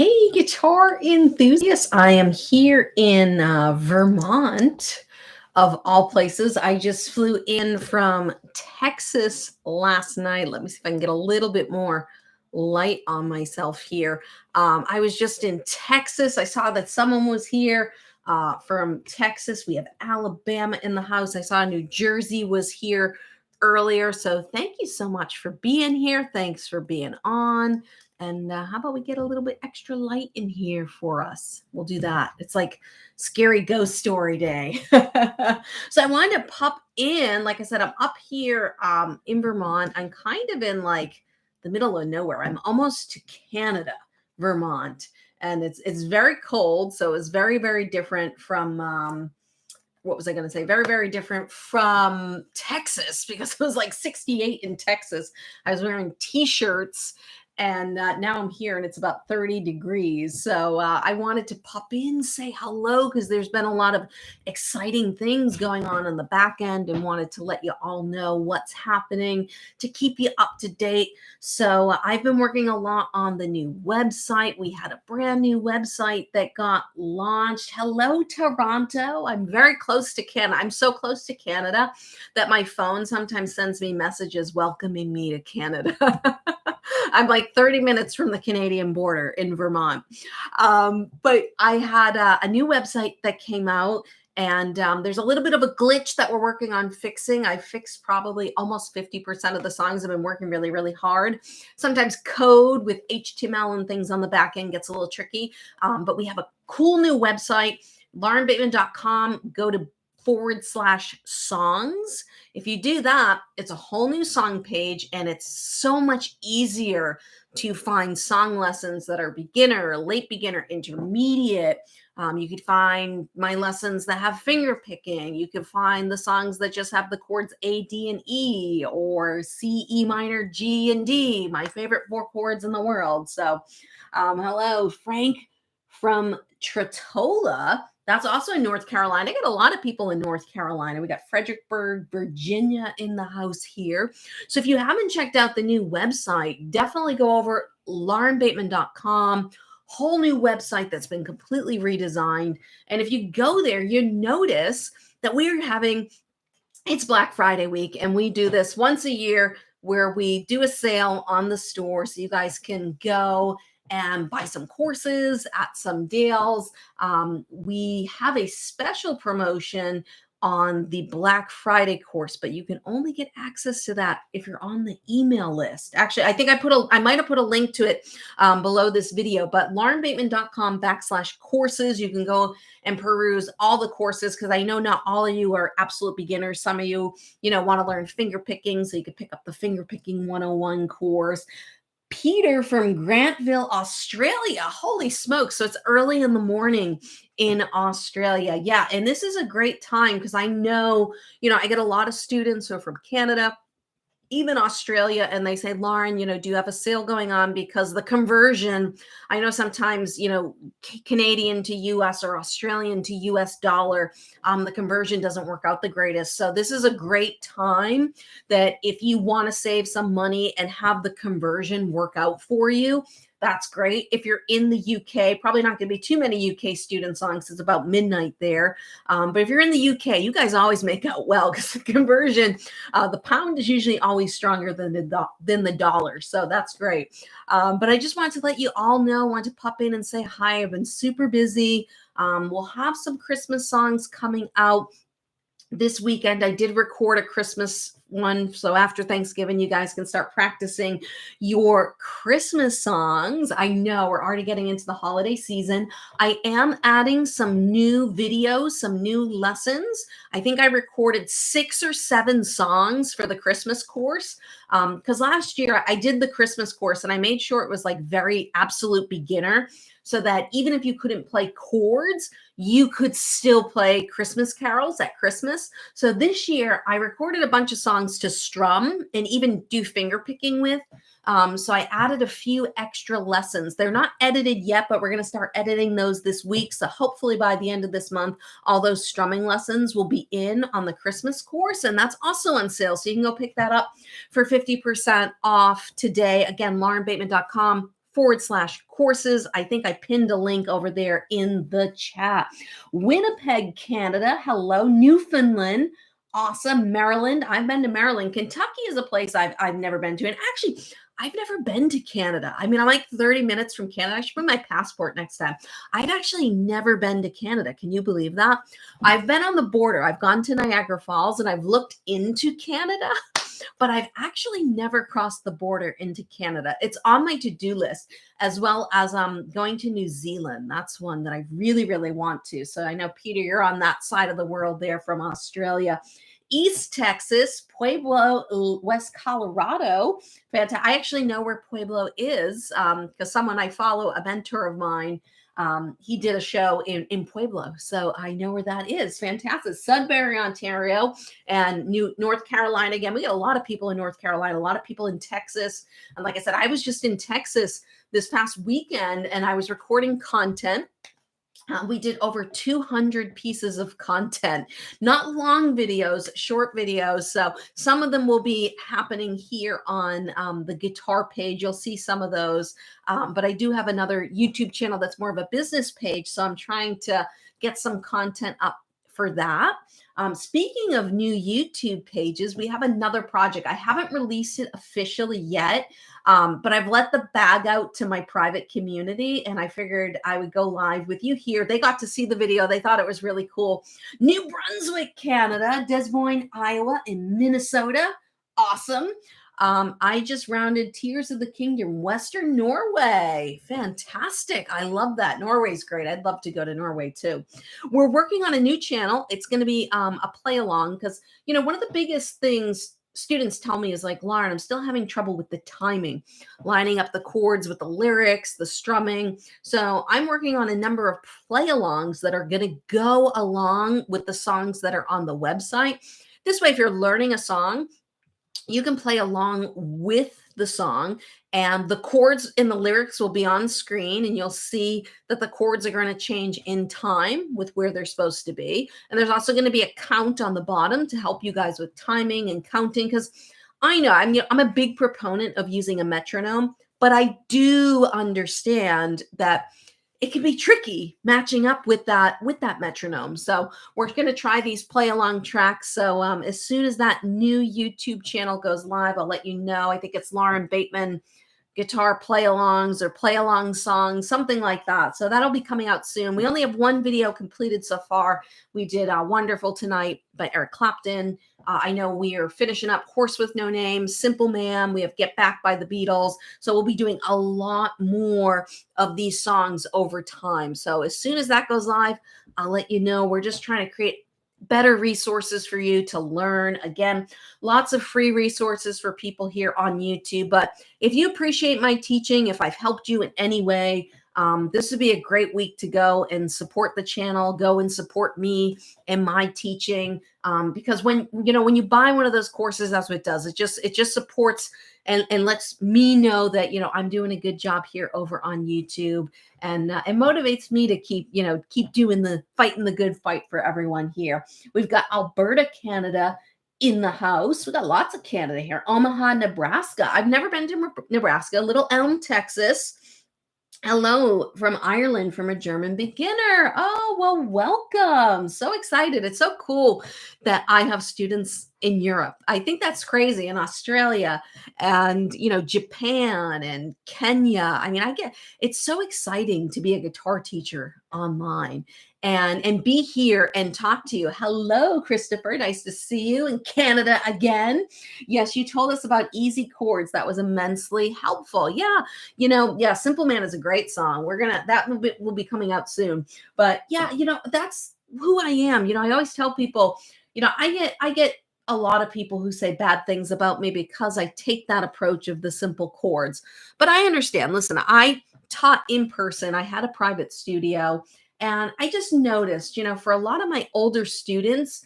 Hey, guitar enthusiasts. I am here in Vermont, of all places. I just flew in from Texas last night. Let me see if I can get a little bit more light on myself here. I was just in Texas. I saw that someone was here from Texas. We have Alabama in the house. I saw New Jersey was here earlier. So thank you so much for being here. Thanks for being on. And how about we get a little bit extra light in here for us? We'll do that. It's like scary ghost story day. So I wanted to pop in. Like I said, I'm up here in Vermont. I'm kind of in like the middle of nowhere. I'm almost to Canada, Vermont, and it's very cold. So it's very very different from what was I going to say? Very, very different from Texas because it was like 68 in Texas. I was wearing t-shirts and now I'm here and it's about 30 degrees. So I wanted to pop in, say hello, because there's been a lot of exciting things going on in the back end and wanted to let you all know what's happening to keep you up to date. So I've been working a lot on the new website. We had a brand new website that got launched. Hello, Toronto. I'm very close to Canada. I'm so close to Canada that my phone sometimes sends me messages welcoming me to Canada. I'm like 30 minutes from the Canadian border in Vermont. But I had a new website that came out. And there's a little bit of a glitch that we're working on fixing. I fixed probably almost 50% of the songs. I've been working really, really hard. Sometimes code with HTML and things on the back end gets a little tricky. But we have a cool new website, laurenbateman.com. Go to /songs. If you do that, it's a whole new song page and it's so much easier to find song lessons that are beginner, late beginner, intermediate. You could find my lessons that have finger picking. You could find the songs that just have the chords A, D, and E, or C, E minor, G, and D, my favorite four chords in the world. So hello, Frank from Tretola. That's also in North Carolina. I got a lot of people in North Carolina. We got Fredericksburg, Virginia in the house here. So if you haven't checked out the new website, definitely go over laurenbateman.com. Whole new website that's been completely redesigned. And if you go there, you notice that we are having, it's Black Friday week, and we do this once a year where we do a sale on the store so you guys can go and buy some courses at some deals. We have a special promotion on the Black Friday course, but you can only get access to that if you're on the email list. Actually, I think I might have put a link to it below this video, but laurenbateman.com/courses. You can go and peruse all the courses because I know not all of you are absolute beginners. Some of you, want to learn finger picking, so you could pick up the finger picking 101 course. Peter from Grantville, Australia. Holy smokes. So it's early in the morning in Australia. Yeah. And this is a great time because I know, I get a lot of students who are from Canada, even Australia, and they say, Lauren, do you have a sale going on? Because the conversion, I know sometimes, Canadian to US or Australian to US dollar, the conversion doesn't work out the greatest. So this is a great time that if you want to save some money and have the conversion work out for you, that's great. If you're in the UK, probably not going to be too many UK students on because it's about midnight there. But if you're in the UK, you guys always make out well because the conversion, the pound is usually always stronger than the dollar. So that's great. But I just wanted to let you all know, want to pop in and say hi. I've been super busy. We'll have some Christmas songs coming out this weekend. I did record a Christmas one. So after Thanksgiving, you guys can start practicing your Christmas songs. I know we're already getting into the holiday season. I am adding some new videos, some new lessons. I think I recorded 6 or 7 songs for the Christmas course. Because last year I did the Christmas course and I made sure it was like very absolute beginner so that even if you couldn't play chords, you could still play Christmas carols at Christmas. So this year I recorded a bunch of songs to strum and even do finger picking with. So I added a few extra lessons. They're not edited yet, but we're going to start editing those this week. So hopefully by the end of this month, all those strumming lessons will be in on the Christmas course. And that's also on sale. So you can go pick that up for 50% off today. Again, laurenbateman.com /courses. I think I pinned a link over there in the chat. Winnipeg, Canada. Hello, Newfoundland. Awesome. Maryland. I've been to Maryland. Kentucky is a place I've never been to. And actually, I've never been to Canada. I mean, I'm like 30 minutes from Canada. I should bring my passport next time. I've actually never been to Canada. Can you believe that? I've been on the border. I've gone to Niagara Falls and I've looked into Canada, but I've actually never crossed the border into Canada. It's on my to-do list, as well as going to New Zealand. That's one that I really, really want to. So I know, Peter, you're on that side of the world there from Australia. East Texas, Pueblo, West Colorado. Fantastic. I actually know where Pueblo is because someone I follow, a mentor of mine, he did a show in Pueblo. So I know where that is. Fantastic. Sudbury, Ontario, and North Carolina. Again, we get a lot of people in North Carolina, a lot of people in Texas. And like I said, I was just in Texas this past weekend and I was recording content. We did over 200 pieces of content, not long videos, short videos. So some of them will be happening here on the guitar page. You'll see some of those. But I do have another YouTube channel that's more of a business page. So I'm trying to get some content up for that. Speaking of new YouTube pages, we have another project. I haven't released it officially yet, but I've let the bag out to my private community and I figured I would go live with you here. They got to see the video. They thought it was really cool. New Brunswick, Canada, Des Moines, Iowa, and Minnesota. Awesome. I just rounded Tears of the Kingdom, Western Norway. Fantastic. I love that. Norway's great. I'd love to go to Norway too. We're working on a new channel. It's going to be a play along because, you know, one of the biggest things students tell me is like, Lauren, I'm still having trouble with the timing, lining up the chords with the lyrics, the strumming. So I'm working on a number of play alongs that are going to go along with the songs that are on the website. This way, if you're learning a song, you can play along with the song and the chords in the lyrics will be on screen and you'll see that the chords are going to change in time with where they're supposed to be. And there's also going to be a count on the bottom to help you guys with timing and counting. Because I know I'm a big proponent of using a metronome, but I do understand that it can be tricky matching up with that metronome. So we're going to try these play along tracks. So as soon as that new YouTube channel goes live, I'll let you know. I think it's Lauren Bateman guitar play alongs or play along songs, something like that. So that'll be coming out soon. We only have one video completed so far. We did Wonderful Tonight by Eric Clapton. I know we are finishing up Horse with No Name, Simple Man. We have Get Back by the Beatles. So we'll be doing a lot more of these songs over time. So as soon as that goes live, I'll let you know. We're just trying to create better resources for you to learn. Again, lots of free resources for people here on YouTube. But if you appreciate my teaching, if I've helped you in any way, this would be a great week to go and support the channel, go and support me and my teaching. Because when you buy one of those courses, that's what it does. It just supports and lets me know that, I'm doing a good job here over on YouTube, and it motivates me to keep doing fighting the good fight for everyone here. We've got Alberta, Canada in the house. We got lots of Canada here. Omaha, Nebraska. I've never been to Nebraska. Little Elm, Texas. Hello from Ireland from a German beginner. Oh, well, welcome. So excited. It's so cool that I have students in Europe. I think that's crazy. In Australia and, Japan and Kenya. I mean, it's so exciting to be a guitar teacher online and be here and talk to you. Hello, Christopher. Nice to see you in Canada again. Yes, you told us about easy chords. That was immensely helpful. Yeah, Simple Man is a great song. That will be coming out soon. But yeah, that's who I am. I always tell people, I get a lot of people who say bad things about me because I take that approach of the simple chords. But I understand. Listen, I taught in person. I had a private studio. And I just noticed, for a lot of my older students,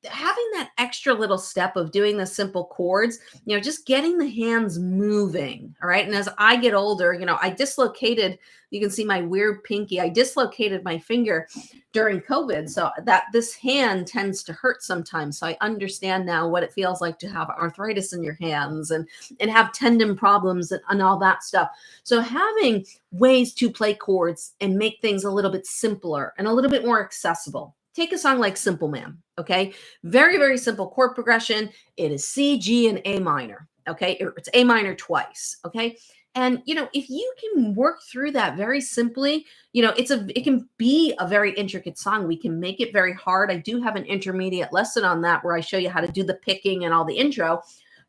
having that extra little step of doing the simple chords, just getting the hands moving. All right. And as I get older, I dislocated, you can see my weird pinky. I dislocated my finger during COVID. So that this hand tends to hurt sometimes. So I understand now what it feels like to have arthritis in your hands and have tendon problems and all that stuff. So having ways to play chords and make things a little bit simpler and a little bit more accessible. Take a song like Simple Man, okay? Very, very simple chord progression. It is C, G, and A minor, okay? It's A minor twice, okay? And if you can work through that very simply, it can be a very intricate song. We can make it very hard. I do have an intermediate lesson on that where I show you how to do the picking and all the intro.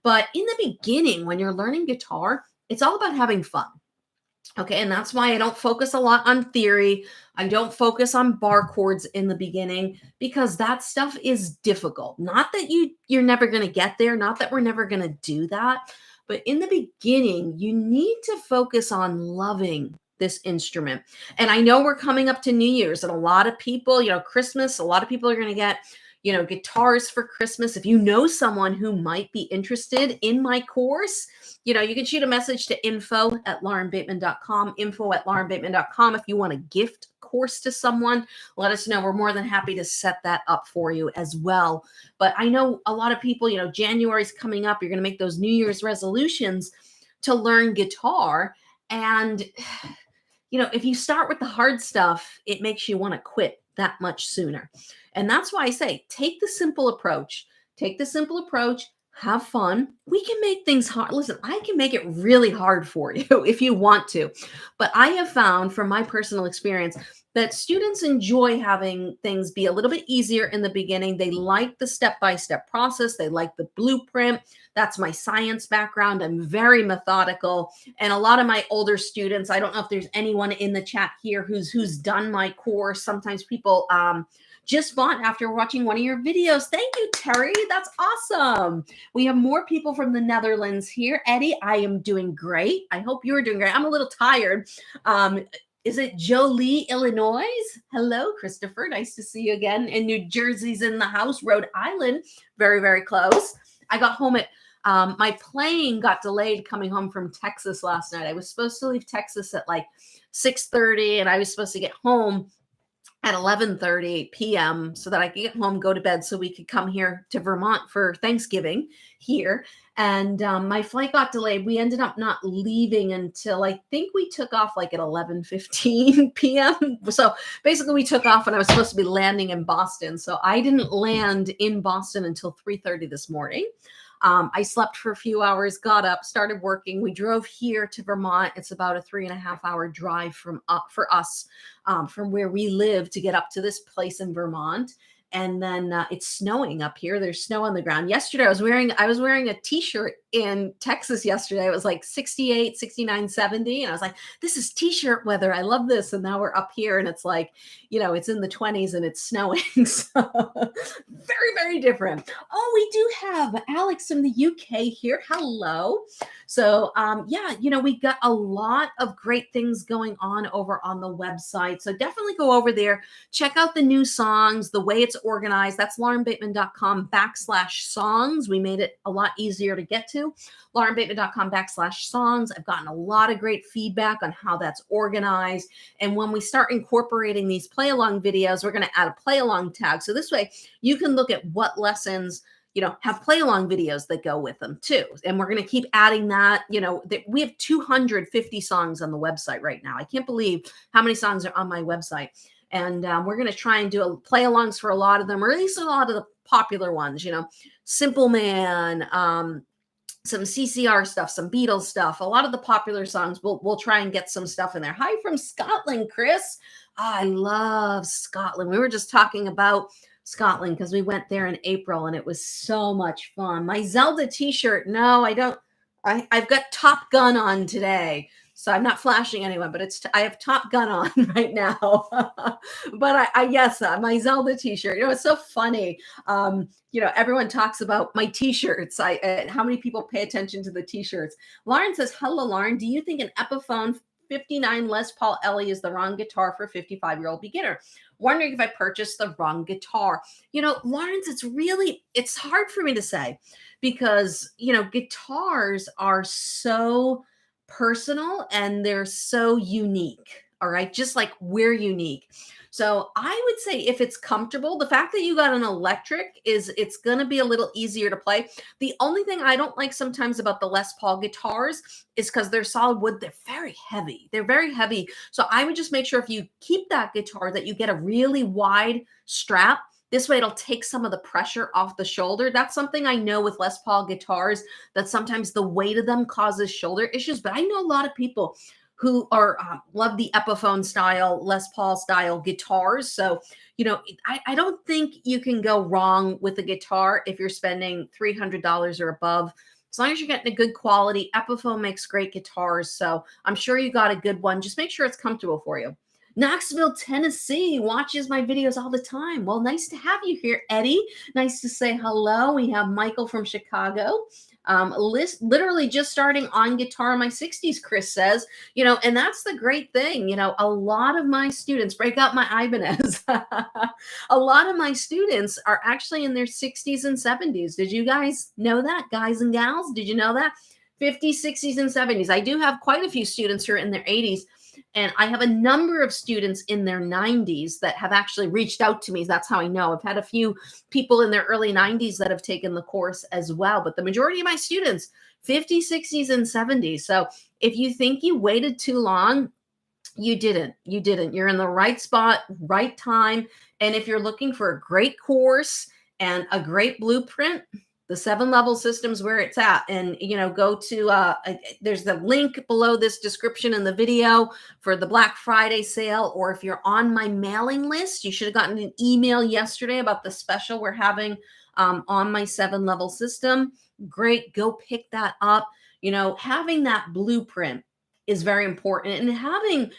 But in the beginning, when you're learning guitar, it's all about having fun. Okay, and that's why I don't focus a lot on theory. I don't focus on bar chords in the beginning because that stuff is difficult. Not that you're never going to get there, not that we're never going to do that, but in the beginning, you need to focus on loving this instrument. And I know we're coming up to New Year's and a lot of people, Christmas, a lot of people are going to get guitars for Christmas. If you know someone who might be interested in my course, you can shoot a message to info@laurenbateman.com, info@laurenbateman.com. If you want to gift course to someone, let us know. We're more than happy to set that up for you as well. But I know a lot of people, January's coming up. You're going to make those New Year's resolutions to learn guitar. And, if you start with the hard stuff, it makes you want to quit that much sooner. And that's why I say, take the simple approach. Take the simple approach. Have fun. We can make things hard. Listen, I can make it really hard for you if you want to. But I have found from my personal experience that students enjoy having things be a little bit easier in the beginning. They like the step-by-step process. They like the blueprint. That's my science background. I'm very methodical. And a lot of my older students, I don't know if there's anyone in the chat here who's done my course. Sometimes people just bought after watching one of your videos. Thank you, Terry. That's awesome. We have more people from the Netherlands here. Eddie, I am doing great. I hope you're doing great. I'm a little tired. Is it Jolie, Illinois? Hello, Christopher. Nice to see you again. And New Jersey's in the house. Rhode Island, very, very close. I got home at my plane got delayed coming home from Texas last night. I was supposed to leave Texas at like 6:30, and I was supposed to get home at 11:30 p.m. so that I could get home, go to bed, so we could come here to Vermont for Thanksgiving here. And my flight got delayed. We ended up not leaving until I think we took off like at 11:15 p.m. So basically we took off when I was supposed to be landing in Boston. So I didn't land in Boston until 3:30 this morning. I slept for a few hours, got up, started working. We drove here to Vermont. It's about a 3.5-hour drive for us from where we live to get up to this place in Vermont. And then it's snowing up here. There's snow on the ground. Yesterday, I was wearing a t-shirt in Texas yesterday. It was like 68, 69, 70. And I was like, this is t-shirt weather. I love this. And now we're up here and it's like, it's in the 20s and it's snowing. So very, very different. Oh, we do have Alex from the UK here. Hello. So we got a lot of great things going on over on the website. So definitely go over there, check out the new songs, the way it's organized. That's laurenbateman.com/songs. We made it a lot easier to get to. laurenbateman.com/songs. I've gotten a lot of great feedback on how that's organized. And when we start incorporating these play along videos, we're going to add a play along tag. So this way you can look at what lessons have play along videos that go with them too. And we're going to keep adding that. We have 250 songs on the website right now. I can't believe how many songs are on my website. And we're going to try and do play alongs for a lot of them, or at least a lot of the popular ones, Simple Man, some CCR stuff, some Beatles stuff, a lot of the popular songs. We'll try and get some stuff in there. Hi from Scotland, Chris. I love Scotland. We were just talking about Scotland because we went there in April and it was so much fun. My Zelda t-shirt. No, I don't. I've got Top Gun on today. So I'm not flashing anyone, but I have Top Gun on right now. But yes, my Zelda t-shirt, it's so funny. Everyone talks about my t-shirts. How many people pay attention to the t-shirts? Lauren says, hello, Lauren. Do you think an Epiphone 59 Les Paul Ellie is the wrong guitar for a 55-year-old beginner. Wondering if I purchased the wrong guitar. Lawrence, it's hard for me to say because, guitars are so personal and they're so unique. All right. Just like we're unique. So I would say if it's comfortable, the fact that you got an electric it's going to be a little easier to play. The only thing I don't like sometimes about the Les Paul guitars is because they're solid wood. They're very heavy. They're very heavy. So I would just make sure if you keep that guitar that you get a really wide strap. This way it'll take some of the pressure off the shoulder. That's something I know with Les Paul guitars, that sometimes the weight of them causes shoulder issues. But I know a lot of people who are love the Epiphone style, Les Paul style guitars. So, I don't think you can go wrong with a guitar if you're spending $300 or above. As long as you're getting a good quality, Epiphone makes great guitars. So I'm sure you got a good one. Just make sure it's comfortable for you. Knoxville, Tennessee watches my videos all the time. Well, nice to have you here, Eddie. Nice to say hello. We have Michael from Chicago. Literally just starting on guitar in my 60s, Chris says, and that's the great thing. A lot of my students break out my Ibanez. A lot of my students are actually in their 60s and 70s. Did you guys know that, guys and gals? Did you know that? 50s, 60s, and 70s. I do have quite a few students who are in their 80s. And I have a number of students in their 90s that have actually reached out to me. That's how I know. I've had a few people in their early 90s that have taken the course as well. But the majority of my students, 50s, 60s, and 70s. So if you think you waited too long, you didn't. You didn't. You're in the right spot, right time. And if you're looking for a great course and a great blueprint, the 7-level system's where it's at. And, go to, there's the link below this description in the video for the Black Friday sale. Or if you're on my mailing list, you should have gotten an email yesterday about the special we're having on my 7-level system. Great. Go pick that up. Having that blueprint is very important. And having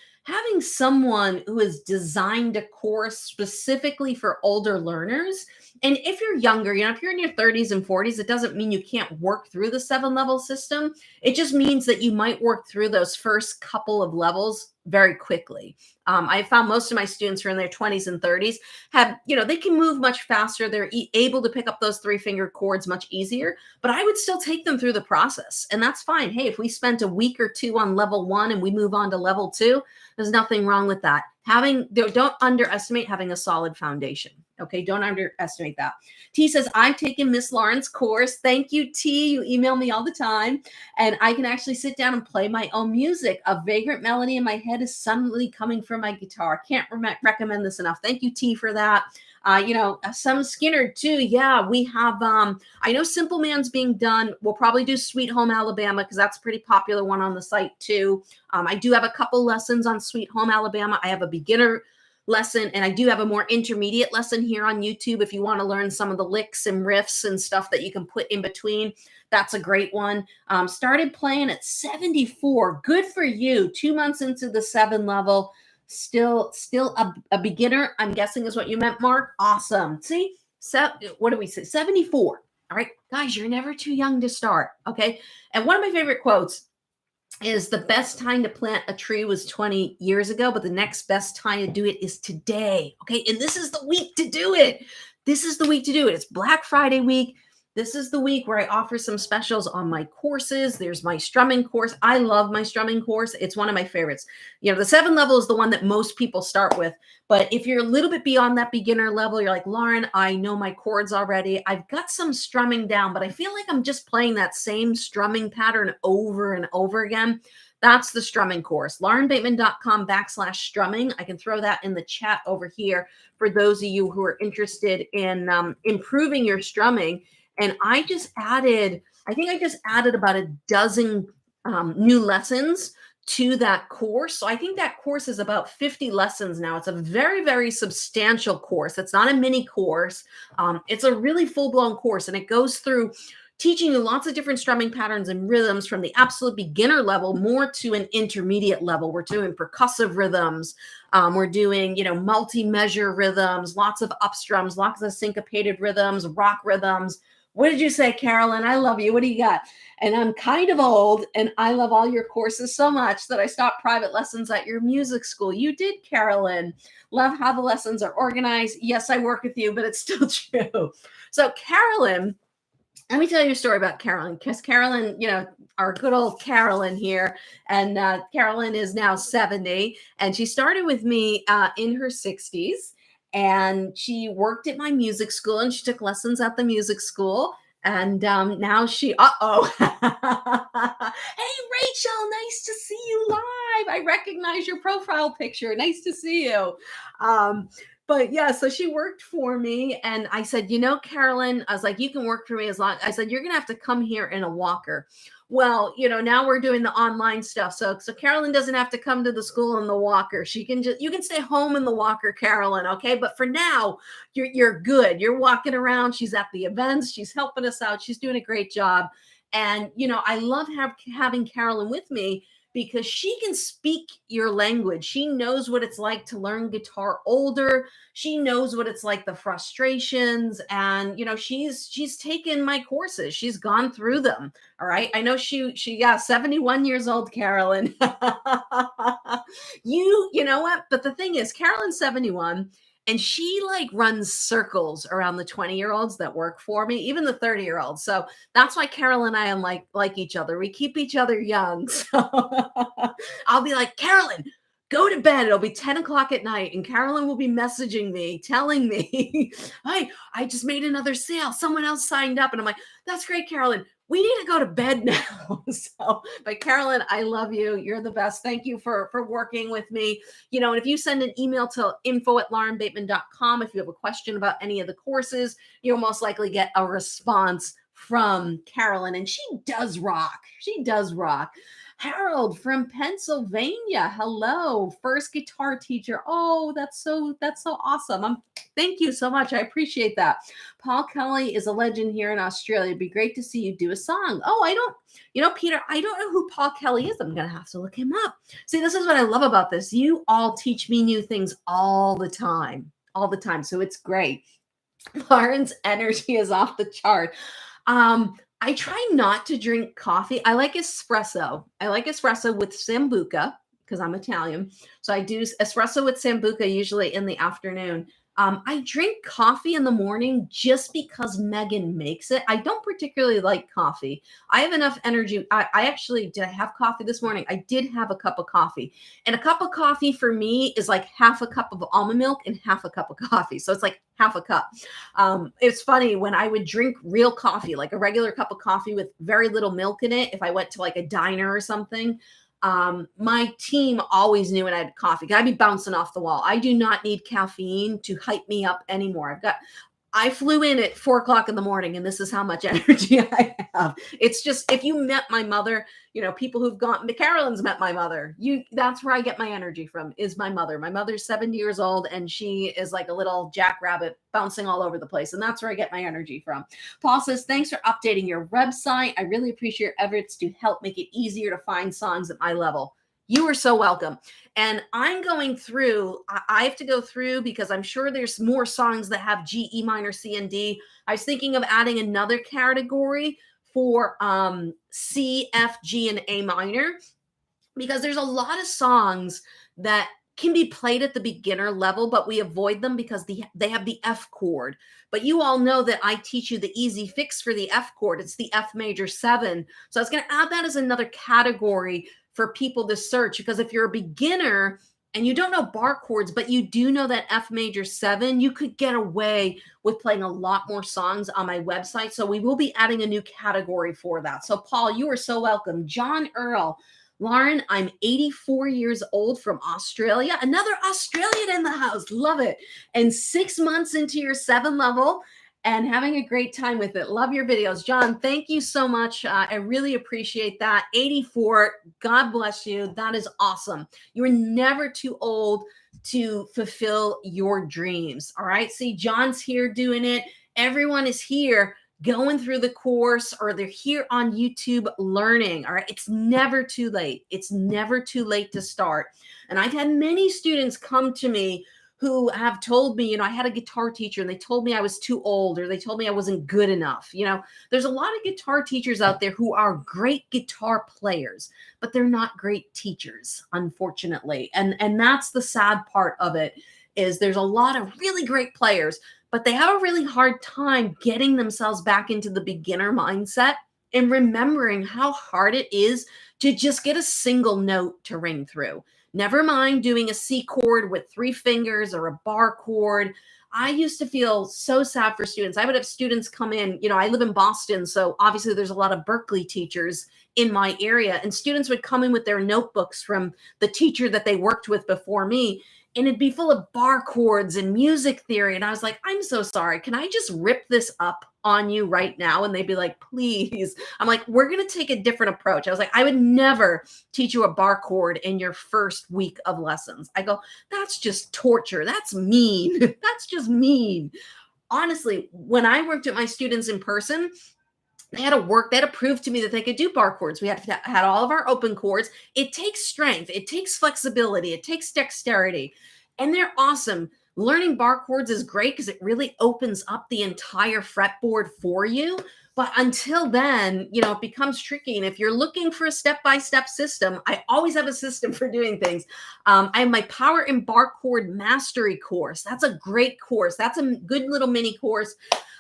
someone who has designed a course specifically for older learners. And if you're younger, if you're in your 30s and 40s, it doesn't mean you can't work through the 7-level system. It just means that you might work through those first couple of levels very quickly. I found most of my students who are in their 20s and 30s have, they can move much faster. They're able to pick up those 3-finger chords much easier, but I would still take them through the process. And that's fine. Hey, if we spent a week or two on level 1 and we move on to level 2, there's nothing wrong with that. Don't underestimate having a solid foundation. Okay, don't underestimate that. T says, I've taken Miss Lauren's course. Thank you, T. You email me all the time. And I can actually sit down and play my own music. A vagrant melody in my head is suddenly coming from my guitar. Can't recommend this enough. Thank you, T, for that. Some Skinner too. Yeah, we have, I know Simple Man's being done. We'll probably do Sweet Home Alabama because that's a pretty popular one on the site too. I do have a couple lessons on Sweet Home Alabama. I have a beginner lesson and I do have a more intermediate lesson here on YouTube. If you want to learn some of the licks and riffs and stuff that you can put in between, that's a great one. Started playing at 74. Good for you. 2 months into the 7-level. Still a beginner, I'm guessing is what you meant, Mark. Awesome. See, what do we say? 74. All right, guys, you're never too young to start. Okay. And one of my favorite quotes is the best time to plant a tree was 20 years ago, but the next best time to do it is today. Okay. And this is the week to do it. This is the week to do it. It's Black Friday week. This is the week where I offer some specials on my courses. There's my strumming course. I love my strumming course. It's one of my favorites. The 7-level is the one that most people start with. But if you're a little bit beyond that beginner level, you're like, Lauren, I know my chords already. I've got some strumming down, but I feel like I'm just playing that same strumming pattern over and over again. That's the strumming course. laurenbateman.com/strumming. I can throw that in the chat over here for those of you who are interested in improving your strumming. And I just added about a dozen new lessons to that course. So I think that course is about 50 lessons now. It's a very, very substantial course. It's not a mini course. It's a really full-blown course, and it goes through teaching you lots of different strumming patterns and rhythms from the absolute beginner level more to an intermediate level. We're doing percussive rhythms. We're doing, multi-measure rhythms, lots of upstrums, lots of syncopated rhythms, rock rhythms, What did you say, Carolyn? I love you. What do you got? And I'm kind of old and I love all your courses so much that I stopped private lessons at your music school. You did, Carolyn. Love how the lessons are organized. Yes, I work with you, but it's still true. So, Carolyn, let me tell you a story about Carolyn, because Carolyn, our good old Carolyn here, and Carolyn is now 70, and she started with me in her 60s, and she worked at my music school, and she took lessons at the music school, and now hey, Rachel, nice to see you live. I recognize your profile picture. Nice to see you. But yeah, so she worked for me. And I said, Carolyn, I was like, you can work for me as long. I said, you're going to have to come here in a walker. Well, now we're doing the online stuff. So Carolyn doesn't have to come to the school in the walker. You can stay home in the walker, Carolyn. Okay. But for now, you're good. You're walking around. She's at the events. She's helping us out. She's doing a great job. And, I love having Carolyn with me because she can speak your language. She knows what it's like to learn guitar older. She knows what it's like, the frustrations. And, she's taken my courses. She's gone through them. All right. I know she 71 years old, Carolyn. You know what? But the thing is, Carolyn's 71. And she like runs circles around the 20-year-olds that work for me, even the 30-year-olds. So that's why Carol and I am like each other. We keep each other young. So I'll be like, Carolyn, go to bed. It'll be 10 o'clock at night. And Carolyn will be messaging me, telling me, hey, I just made another sale. Someone else signed up. And I'm like, that's great, Carolyn. We need to go to bed now. But Carolyn, I love you. You're the best. Thank you for working with me. And if you send an email to info@laurenbateman.com, if you have a question about any of the courses, you'll most likely get a response from Carolyn. And she does rock. She does rock. Harold from Pennsylvania. Hello, first guitar teacher. Oh, that's so awesome. Thank you so much. I appreciate that. Paul Kelly is a legend here in Australia. It'd be great to see you do a song. Oh, Peter, I don't know who Paul Kelly is. I'm going to have to look him up. See, this is what I love about this. You all teach me new things all the time. So it's great. Lauren's energy is off the chart. I try not to drink coffee. I like espresso. With Sambuca because I'm Italian. So I do espresso with Sambuca usually in the afternoon. I drink coffee in the morning just because Megan makes it. I don't particularly like coffee. I have enough energy. I actually did I have coffee this morning? I did have a cup of coffee. And a cup of coffee for me is like half a cup of almond milk and half a cup of coffee. So it's like half a cup. It's funny when I would drink real coffee, like a regular cup of coffee with very little milk in it. If I went to like a diner or something, my team always knew when I had coffee. I'd be bouncing off the wall. I do not need caffeine to hype me up anymore. I flew in at 4:00 in the morning and this is how much energy I have. It's just, if you met my mother, people who've gone, Carolyn's met my mother. That's where I get my energy from, is my mother. My mother's 70 years old and she is like a little jackrabbit bouncing all over the place. And that's where I get my energy from. Paul says, thanks for updating your website. I really appreciate your efforts to help make it easier to find songs at my level. You are so welcome. And I'm going through, I have to go through because I'm sure there's more songs that have G, E minor, C, and D. I was thinking of adding another category for C, F, G, and A minor, because there's a lot of songs that can be played at the beginner level, but we avoid them because they have the F chord. But you all know that I teach you the easy fix for the F chord. It's the F major 7. So I was going to add that as another category for people to search, because if you're a beginner and you don't know bar chords, but you do know that F major 7, you could get away with playing a lot more songs on my website. So we will be adding a new category for that. So Paul, you are so welcome. John Earl, Lauren, I'm 84 years old from Australia. Another Australian in the house. Love it. And 6 months into your 7 level and having a great time with it. Love your videos. John, thank you so much. I really appreciate that. 84, God bless you. That is awesome. You're never too old to fulfill your dreams. All right. See, John's here doing it. Everyone is here going through the course, or they're here on YouTube learning. All right. It's never too late. It's never too late to start. And I've had many students come to me who have told me, I had a guitar teacher and they told me I was too old, or they told me I wasn't good enough. There's a lot of guitar teachers out there who are great guitar players, but they're not great teachers, unfortunately. And that's the sad part of it, is there's a lot of really great players, but they have a really hard time getting themselves back into the beginner mindset and remembering how hard it is to just get a single note to ring through. Never mind doing a C chord with 3 fingers or a bar chord. I used to feel so sad for students. I would have students come in, I live in Boston, so obviously there's a lot of Berkeley teachers in my area, and students would come in with their notebooks from the teacher that they worked with before me, and it'd be full of bar chords and music theory. And I was like, I'm so sorry. Can I just rip this up on you right now? And they'd be like, please. I'm like, we're going to take a different approach. I was like, I would never teach you a bar chord in your first week of lessons. I go, that's just torture. That's mean. That's just mean. Honestly, when I worked with my students in person, they had to prove to me that they could do bar chords. We had all of our open chords. It takes strength. It takes flexibility. It takes dexterity. And they're awesome. Learning bar chords is great because it really opens up the entire fretboard for you. But until then, it becomes tricky. And if you're looking for a step-by-step system, I always have a system for doing things. I have my Power and Bar Chord Mastery course. That's a great course. That's a good little mini course.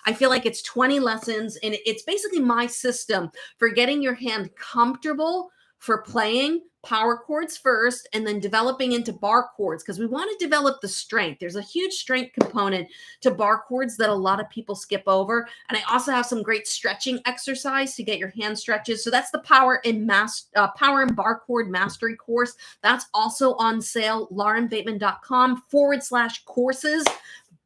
I feel like it's 20 lessons, and it's basically my system for getting your hand comfortable for playing power chords first and then developing into bar chords, because we want to develop the strength. There's a huge strength component to bar chords that a lot of people skip over. And I also have some great stretching exercise to get your hand stretches. So that's the Power and Bar Chord Mastery course. That's also on sale, laurenbateman.com/courses.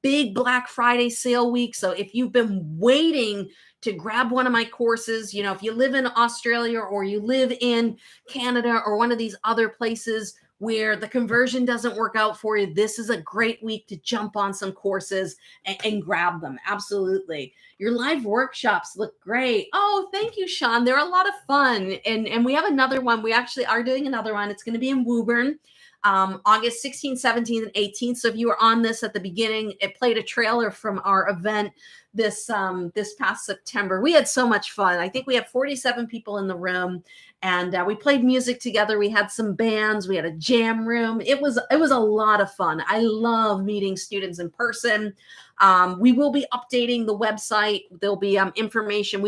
Big Black Friday sale week. So if you've been waiting to grab one of my courses, if you live in Australia or you live in Canada or one of these other places where the conversion doesn't work out for you, this is a great week to jump on some courses and grab them. Absolutely. Your live workshops look great. Oh, thank you, Sean. They're a lot of fun. And we have another one. We actually are doing another one. It's going to be in Woburn. August 16th, 17th, and 18th. So if you were on this at the beginning, it played a trailer from our event this past September. We had so much fun. I think we had 47 people in the room, and we played music together. We had some bands. We had a jam room. It was a lot of fun. I love meeting students in person. We will be updating the website. There'll be information. I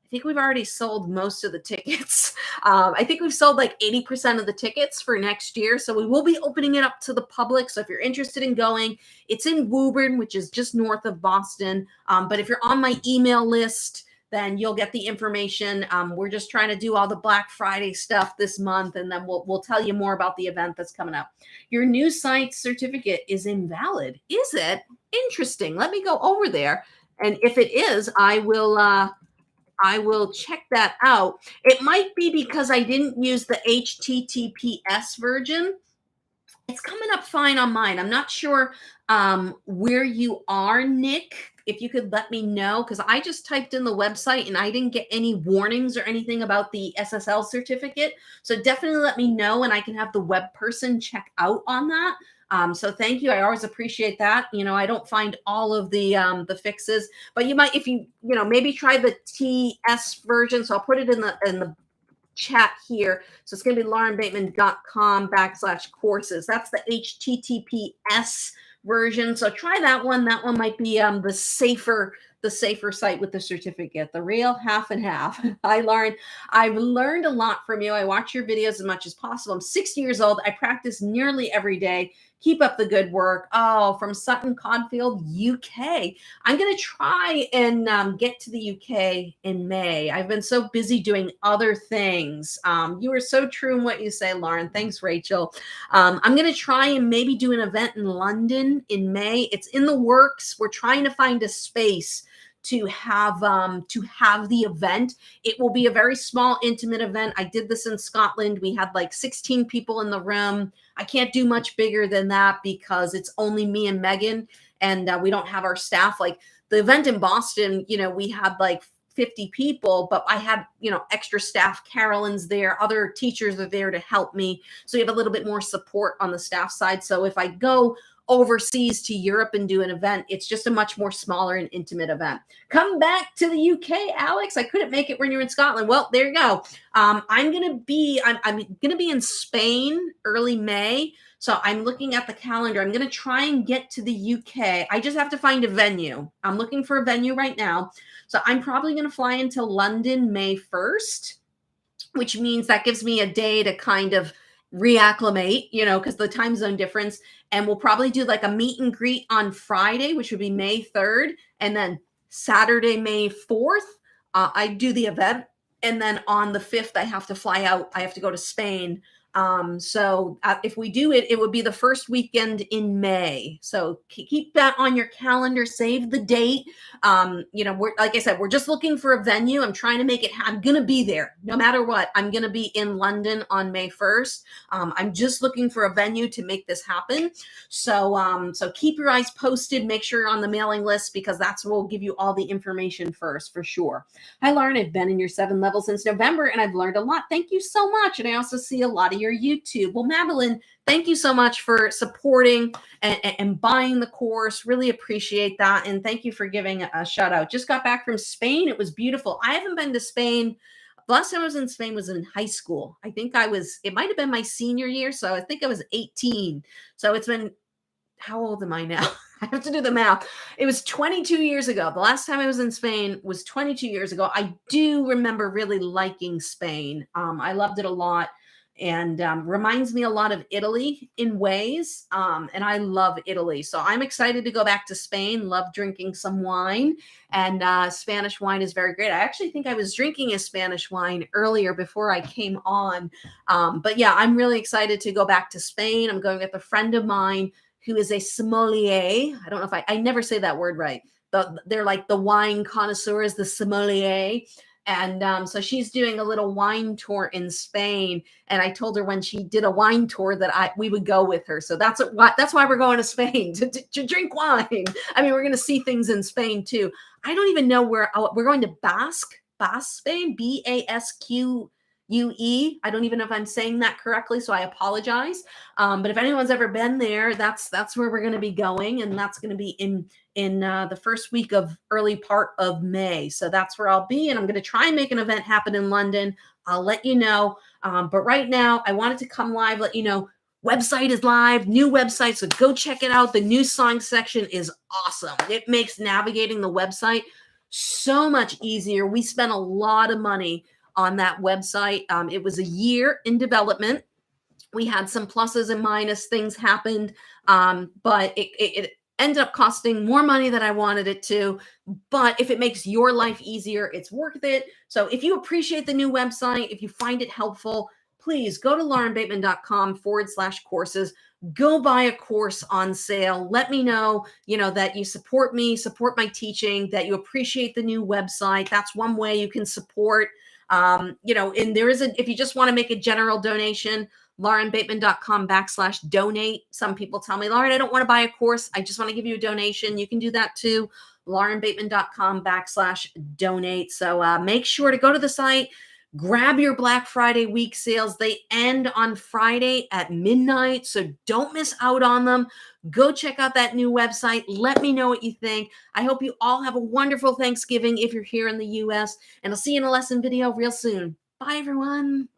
think we've already sold most of the tickets. I think we've sold like 80% of the tickets for next year. So we will be opening it up to the public. So if you're interested in going, it's in Woburn, which is just north of Boston. But if you're on my email list, then you'll get the information. We're just trying to do all the Black Friday stuff this month, and then we'll tell you more about the event that's coming up. Your new site certificate is invalid. Is it? Interesting. Let me go over there. And if it is, I will check that out. It might be because I didn't use the HTTPS version. It's coming up fine on mine. I'm not sure where you are, Nick. If you could let me know, because I just typed in the website and I didn't get any warnings or anything about the SSL certificate. So definitely let me know, and I can have the web person check out on that. So thank you. I always appreciate that. I don't find all of the fixes, but you might, if you maybe try the TS version. So I'll put it in the chat here. So it's going to be laurenbateman.com/courses. That's the HTTPS version. So try that one. That one might be the safer site with the certificate. The real half and half. Hi, Lauren. I've learned a lot from you. I watch your videos as much as possible. I'm 60 years old. I practice nearly every day. Keep up the good work. Oh, from Sutton Coldfield, UK. I'm going to try and get to the UK in May. I've been so busy doing other things. You are so true in what you say, Lauren. Thanks, Rachel. I'm going to try and maybe do an event in London in May. It's in the works. We're trying to find a space to have the event. It will be a very small, intimate event. I did this in Scotland. We had like 16 people in the room. I can't do much bigger than that because it's only me and Megan, and we don't have our staff. Like the event in Boston, we had like 50 people, but I had, extra staff. Carolyn's there, other teachers are there to help me. So you have a little bit more support on the staff side. So if I go overseas to Europe and do an event, it's just a much more smaller and intimate event. Come back to the UK, Alex. I couldn't make it when you're in Scotland. Well, there you go. I'm gonna be in Spain early May. So I'm looking at the calendar. I'm gonna try and get to the UK. I just have to find a venue. I'm looking for a venue right now. So I'm probably gonna fly into London May 1st, which means that gives me a day to kind of reacclimate, because the time zone difference. And we'll probably do like a meet and greet on Friday, which would be May 3rd. And then Saturday, May 4th, I do the event. And then on the 5th, I have to fly out. I have to go to Spain. So if we do it, it would be the first weekend in May. So keep that on your calendar, save the date. Like I said, we're just looking for a venue. I'm trying to make it. I'm going to be there no matter what. I'm going to be in London on May 1st. I'm just looking for a venue to make this happen. So keep your eyes posted. Make sure you're on the mailing list, because that's what will give you all the information first, for sure. Hi, Lauren. I've been in your 7 level since November, and I've learned a lot. Thank you so much. And I also see a lot of your YouTube. Well, Madeline, thank you so much for supporting and buying the course. Really appreciate that. And thank you for giving a shout out. Just got back from Spain. It was beautiful. I haven't been to Spain. The last time I was in Spain was in high school. I think it might have been my senior year. So I think I was 18. So it's been, how old am I now? I have to do the math. It was 22 years ago. The last time I was in Spain was 22 years ago. I do remember really liking Spain. I loved it a lot. And reminds me a lot of Italy in ways. And I love Italy. So I'm excited to go back to Spain. Love drinking some wine. And Spanish wine is very great. I actually think I was drinking a Spanish wine earlier before I came on. But yeah, I'm really excited to go back to Spain. I'm going with a friend of mine who is a sommelier. I don't know if I never say that word right. They're like the wine connoisseurs, the sommelier. And so she's doing a little wine tour in Spain. And I told her when she did a wine tour that we would go with her. So that's why we're going to Spain, to drink wine. I mean, we're going to see things in Spain too. I don't even know where we're going to Basque, Spain, Basque. I don't even know if I'm saying that correctly, so I apologize. But if anyone's ever been there, that's where we're going to be going, and that's going to be in the first week of early part of May. So that's where I'll be, and I'm going to try and make an event happen in London. I'll let you know. But right now, I wanted to come live, let you know. Website is live, new website, so go check it out. The new song section is awesome. It makes navigating the website so much easier. We spent a lot of money on that website. It was a year in development. We had some pluses and minus things happened, but it ended up costing more money than I wanted it to. But if it makes your life easier, it's worth it. So if you appreciate the new website, if you find it helpful, please go to laurenbateman.com/courses. Go buy a course on sale. Let me know, that you support me, support my teaching, that you appreciate the new website. That's one way you can support. And there is if you just want to make a general donation, laurenbateman.com/donate. Some people tell me, Lauren, I don't want to buy a course. I just want to give you a donation. You can do that too. laurenbateman.com/donate. So make sure to go to the site, grab your Black Friday week sales. They end on Friday at midnight. So don't miss out on them. Go check out that new website. Let me know what you think. I hope you all have a wonderful Thanksgiving if you're here in the US, and I'll see you in a lesson video real soon. Bye, everyone.